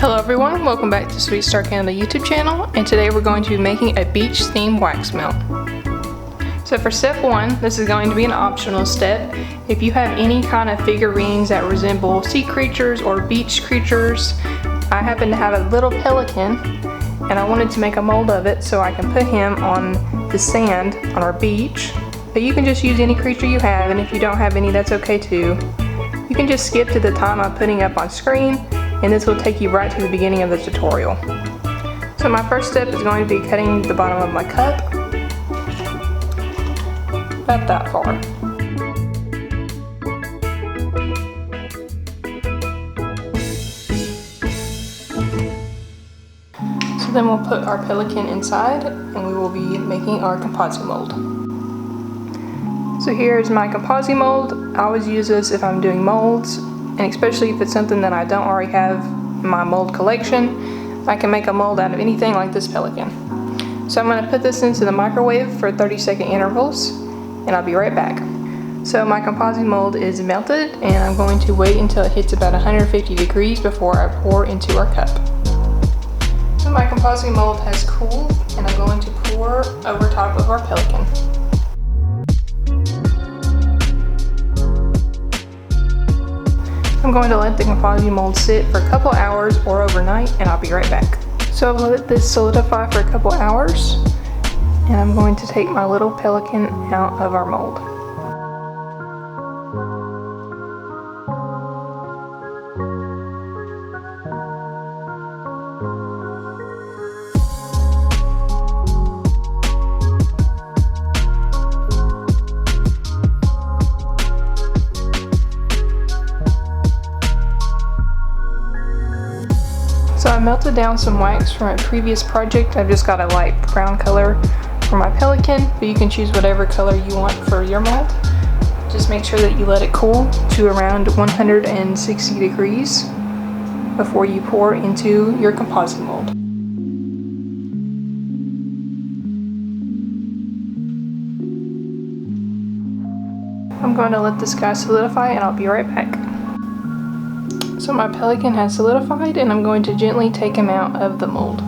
Hello everyone, welcome back to Sweet Star Canada YouTube channel, and today we're going to be making a beach themed wax melt. So for step one, this is going to be an optional step. If you have any kind of figurines that resemble sea creatures or beach creatures, I happen to have a little pelican and I wanted to make a mold of it so I can put him on the sand on our beach. But you can just use any creature you have, and if you don't have any, that's okay too. You can just skip to the time I'm putting up on screen, and this will take you right to the beginning of the tutorial. So my first step is going to be cutting the bottom of my cup, about that far. So then we'll put our pelican inside and we will be making our composite mold. So here is my composite mold. I always use this if I'm doing molds, and especially if it's something that I don't already have in my mold collection. I can make a mold out of anything like this pelican. So I'm going to put this into the microwave for 30-second intervals, and I'll be right back. So my composite mold is melted, and I'm going to wait until it hits about 150 degrees before I pour into our cup. So my composite mold has cooled, and I'm going to pour over top of our pelican. I'm going to let the composite mold sit for a couple hours or overnight, and I'll be right back. So I've let this solidify for a couple hours, and I'm going to take my little pelican out of our mold. So I melted down some wax from a previous project. I've just got a light brown color for my pelican, but you can choose whatever color you want for your mold. Just make sure that you let it cool to around 160 degrees before you pour into your composite mold. I'm going to let this guy solidify, and I'll be right back. So my pelican has solidified, and I'm going to gently take him out of the mold.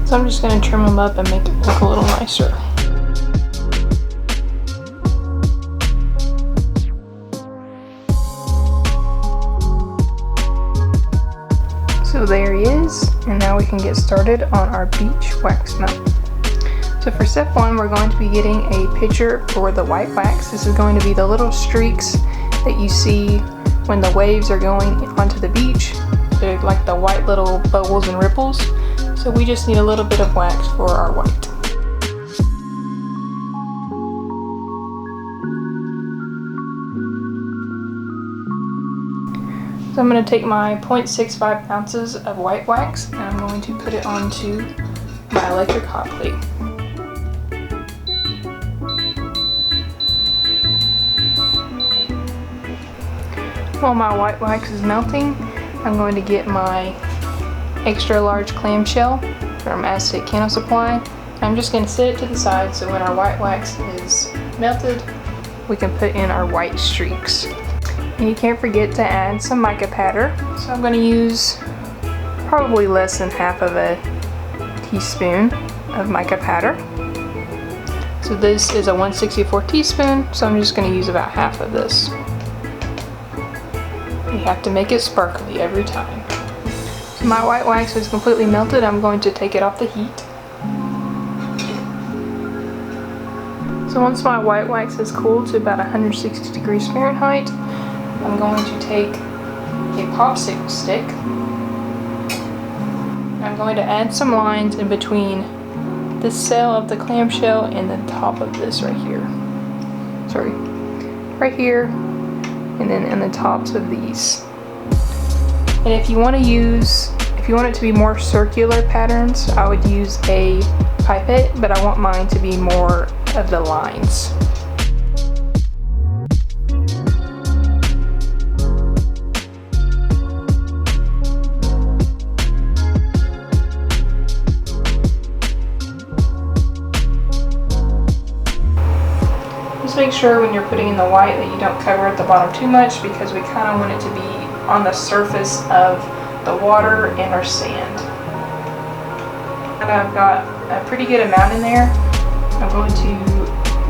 So I'm just going to trim him up and make it look a little nicer. So there he is, and now we can get started on our beach wax melt. So for step one, we're going to be getting a picture for the white wax. This is going to be the little streaks that you see when the waves are going onto the beach. They're like the white little bubbles and ripples. So we just need a little bit of wax for our white. So I'm going to take my 0.65 ounces of white wax, and I'm going to put it onto my electric hot plate. While my white wax is melting, I'm going to get my extra large clamshell from Aztec Candle Supply. I'm just going to set it to the side so when our white wax is melted, we can put in our white streaks. And you can't forget to add some mica powder. So I'm going to use probably less than half of a teaspoon of mica powder. So this is a 1/64 teaspoon, so I'm just going to use about half of this. You have to make it sparkly every time. So my white wax is completely melted. I'm going to take it off the heat. So once my white wax has cooled to about 160 degrees Fahrenheit, I'm going to take a popsicle stick. I'm going to add some lines in between the cell of the clamshell and the top of this right here. Sorry, right here, and then in the tops of these. And if you want it to be more circular patterns, I would use a pipette, but I want mine to be more of the lines. make sure when you're putting in the white that you don't cover at the bottom too much, because we kind of want it to be on the surface of the water and our sand. And I've got a pretty good amount in there. I'm going to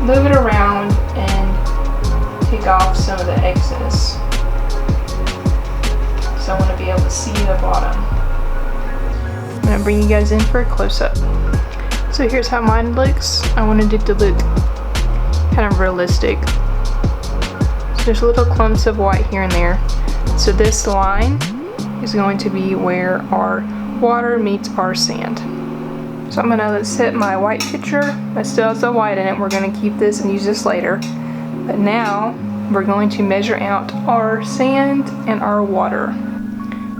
move it around and take off some of the excess. So I want to be able to see the bottom. I'm going to bring you guys in for a close-up. So here's how mine looks. I wanted it to look kind of realistic. So there's little clumps of white here and there. So this line is going to be where our water meets our sand. So I'm gonna set my white picture that still has the white in it. We're gonna keep this and use this later. But now we're going to measure out our sand and our water.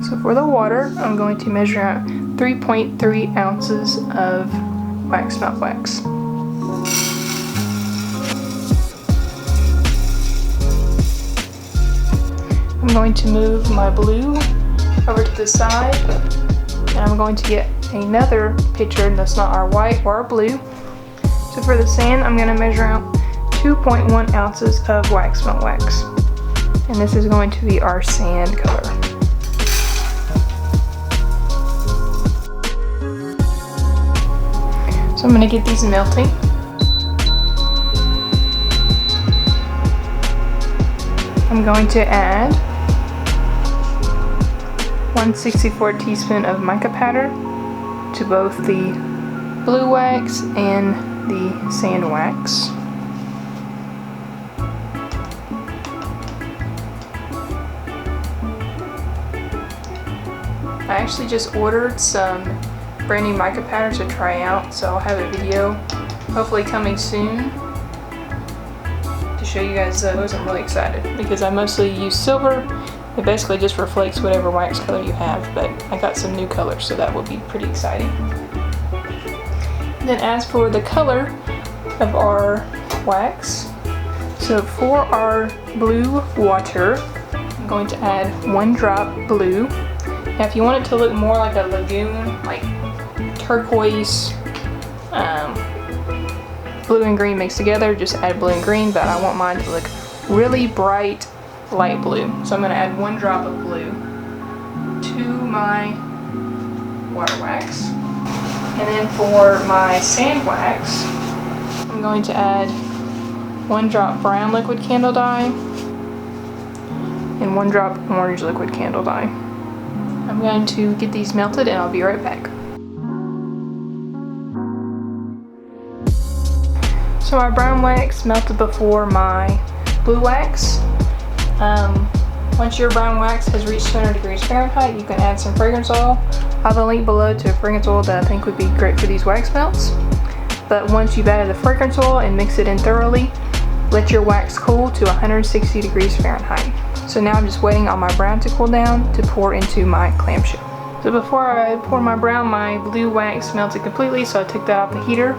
So for the water, I'm going to measure out 3.3 ounces of wax melt wax. I'm going to move my blue over to the side, and I'm going to get another pitcher that's not our white or our blue. So for the sand, I'm going to measure out 2.1 ounces of wax melt wax, and this is going to be our sand color. So I'm going to get these melting. I'm going to add 1/64 teaspoon of mica powder to both the blue wax and the sand wax. I actually just ordered some brand new mica powder to try out, so I'll have a video hopefully coming soon to show you guys those. I'm really excited because I mostly use silver. It basically just reflects whatever wax color you have, but I got some new colors, so that will be pretty exciting. Then as for the color of our wax, so for our blue water, I'm going to add 1 drop blue. Now if you want it to look more like a lagoon, like turquoise, blue and green mixed together, just add blue and green, but I want mine to look really bright light blue. So I'm going to add 1 drop of blue to my water wax. And then for my sand wax, I'm going to add 1 drop brown liquid candle dye and 1 drop orange liquid candle dye. I'm going to get these melted and I'll be right back. So my brown wax melted before my blue wax. Once your brown wax has reached 200 degrees Fahrenheit, you can add some fragrance oil. I have a link below to a fragrance oil that I think would be great for these wax melts. But once you've added the fragrance oil and mix it in thoroughly, let your wax cool to 160 degrees Fahrenheit. So now I'm just waiting on my brown to cool down to pour into my clamshell. So before I pour my brown, my blue wax melted completely, so I took that off the heater.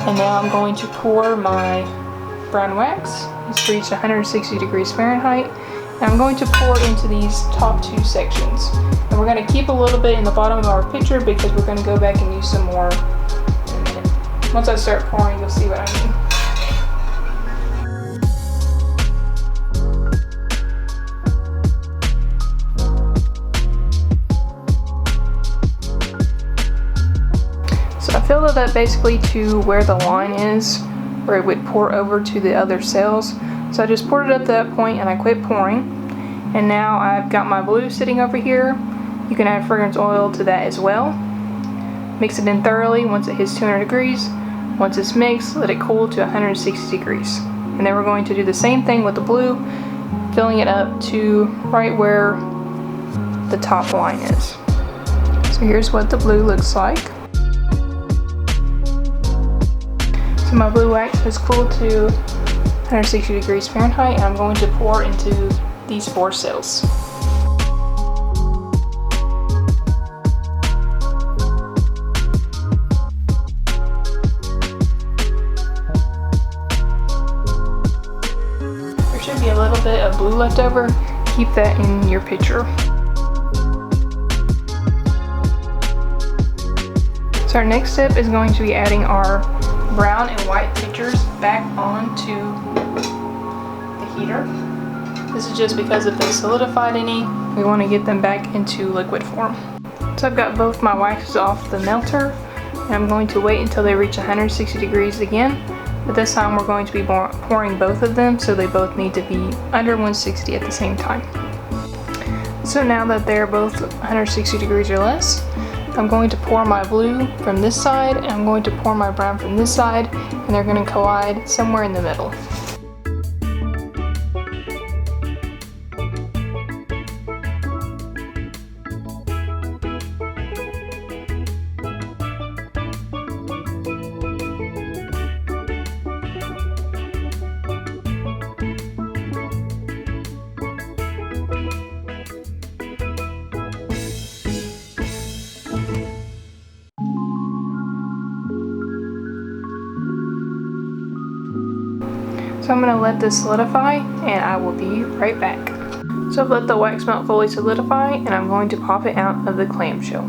And now I'm going to pour my brown wax. It's reached 160 degrees Fahrenheit. And I'm going to pour into these top 2 sections. And we're going to keep a little bit in the bottom of our pitcher because we're going to go back and use some more in a minute. Once I start pouring, you'll see what I mean. So I filled it up basically to where the line is, where it would pour over to the other cells. So I just poured it up to that point and I quit pouring. And now I've got my blue sitting over here. You can add fragrance oil to that as well. Mix it in thoroughly once it hits 200 degrees. Once it's mixed, let it cool to 160 degrees. And then we're going to do the same thing with the blue, filling it up to right where the top line is. So here's what the blue looks like. So my blue wax has cooled to 160 degrees Fahrenheit, and I'm going to pour into these 4 cells. There should be a little bit of blue left over. Keep that in your pitcher. So our next step is going to be adding our brown and white pictures back onto the heater. This is just because if they solidified any, we want to get them back into liquid form. So I've got both my waxes off the melter, and I'm going to wait until they reach 160 degrees again, but this time we're going to be pouring both of them, so they both need to be under 160 at the same time. So now that they're both 160 degrees or less, I'm going to pour my blue from this side, and I'm going to pour my brown from this side, and they're going to collide somewhere in the middle. So I'm going to let this solidify, and I will be right back. So I've let the wax melt fully solidify, and I'm going to pop it out of the clamshell.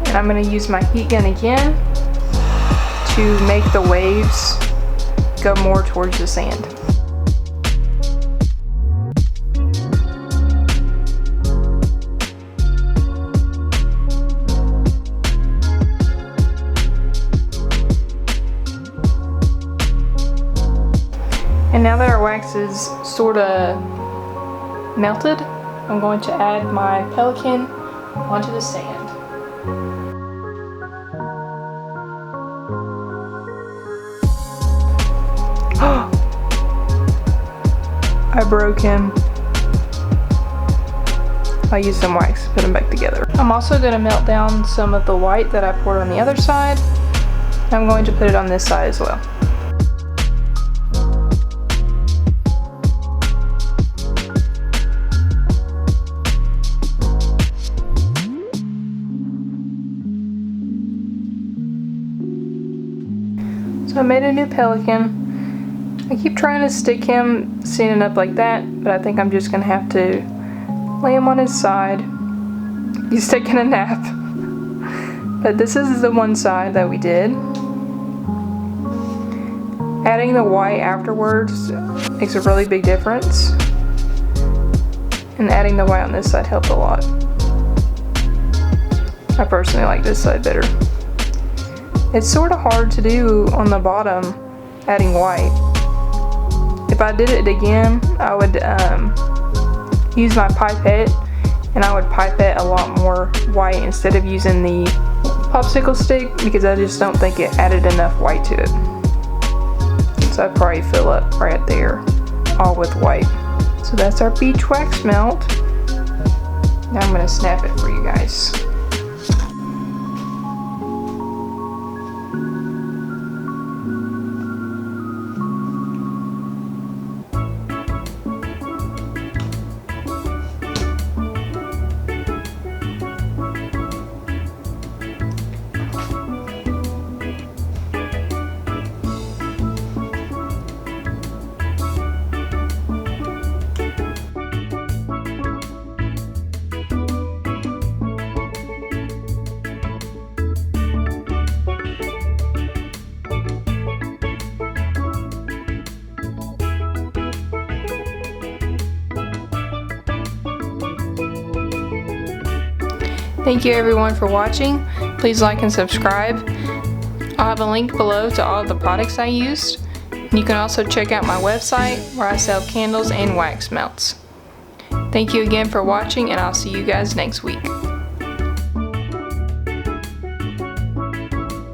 And I'm going to use my heat gun again to make the waves go more towards the sand. And now that our wax is sort of melted, I'm going to add my pelican onto the sand. I broke him. I used some wax to put him back together. I'm also going to melt down some of the white that I poured on the other side. I'm going to put it on this side as well. So I made a new pelican. I keep trying to stick him standing up like that, but I think I'm just gonna have to lay him on his side. He's taking a nap. But this is the one side that we did. Adding the white afterwards makes a really big difference. And adding the white on this side helped a lot. I personally like this side better. It's sort of hard to do on the bottom, adding white. If I did it again, I would use my pipette, and I would pipette a lot more white instead of using the popsicle stick, because I just don't think it added enough white to it. So I'd probably fill up right there, all with white. So that's our beach wax melt. Now I'm going to snap it for you guys. Thank you everyone for watching. Please like and subscribe. I'll have a link below to all of the products I used. You can also check out my website where I sell candles and wax melts. Thank you again for watching, and I'll see you guys next week.